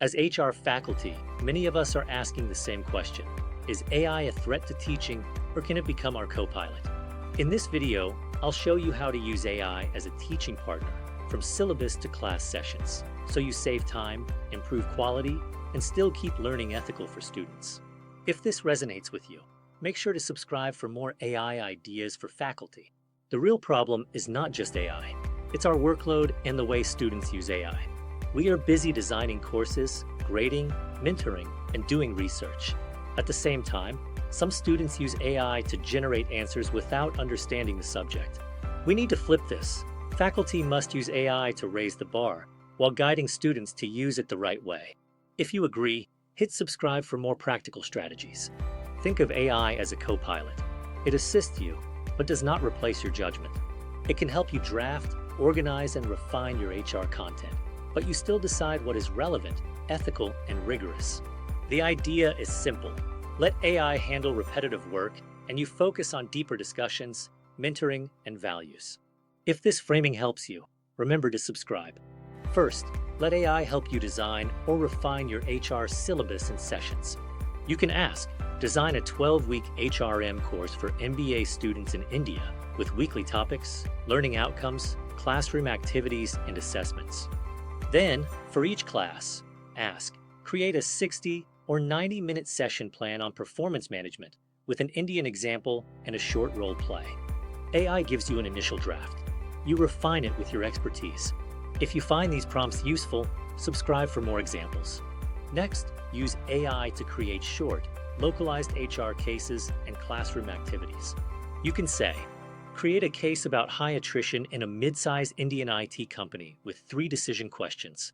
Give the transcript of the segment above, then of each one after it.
As HR faculty, many of us are asking the same question. Is AI a threat to teaching, or can it become our co-pilot? In this video, I'll show you how to use AI as a teaching partner, from syllabus to class sessions, so you save time, improve quality, and still keep learning ethical for students. If this resonates with you, make sure to subscribe for more AI ideas for faculty. The real problem is not just AI. It's our workload and the way students use AI. We are busy designing courses, grading, mentoring, and doing research. At the same time, some students use AI to generate answers without understanding the subject. We need to flip this. Faculty must use AI to raise the bar, while guiding students to use it the right way. If you agree, hit subscribe for more practical strategies. Think of AI as a co-pilot. It assists you, but does not replace your judgment. It can help you draft, organize, and refine your HR content, but you still decide what is relevant, ethical, and rigorous. The idea is simple. Let AI handle repetitive work, and you focus on deeper discussions, mentoring, and values. If this framing helps you, remember to subscribe. First, let AI help you design or refine your HR syllabus and sessions. You can ask, design a 12-week HRM course for MBA students in India with weekly topics, learning outcomes, classroom activities, and assessments. Then, for each class, ask, create a 60 or 90-minute session plan on performance management with an Indian example and a short role play. AI gives you an initial draft. You refine it with your expertise. If you find these prompts useful, subscribe for more examples. Next, use AI to create short, localized HR cases and classroom activities. You can say, create a case about high attrition in a mid-sized Indian IT company with 3 decision questions.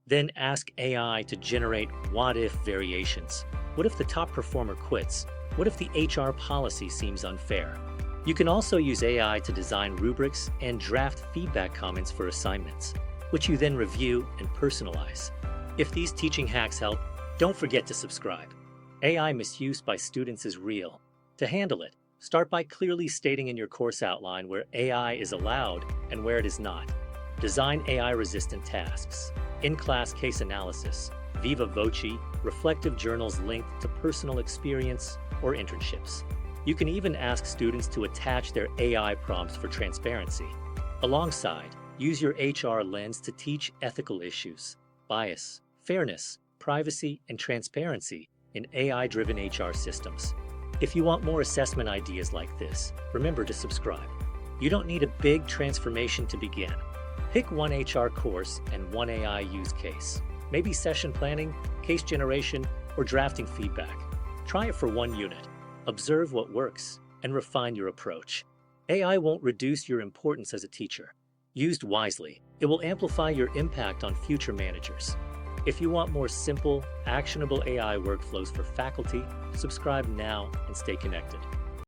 Then ask AI to generate what-if variations. What if the top performer quits? What if the HR policy seems unfair? You can also use AI to design rubrics and draft feedback comments for assignments, which you then review and personalize. If these teaching hacks help, don't forget to subscribe. AI misuse by students is real. To handle it, start by clearly stating in your course outline where AI is allowed and where it is not. Design AI-resistant tasks, in-class case analysis, viva voce, reflective journals linked to personal experience or internships. You can even ask students to attach their AI prompts for transparency. Alongside, use your HR lens to teach ethical issues, bias, fairness, privacy, and transparency in AI-driven HR systems. If you want more assessment ideas like this, remember to subscribe. You don't need a big transformation to begin. Pick one HR course and one AI use case. Maybe session planning, case generation, or drafting feedback. Try it for one unit. Observe what works and refine your approach. AI won't reduce your importance as a teacher. Used wisely, it will amplify your impact on future managers. If you want more simple, actionable AI workflows for faculty, subscribe now and stay connected.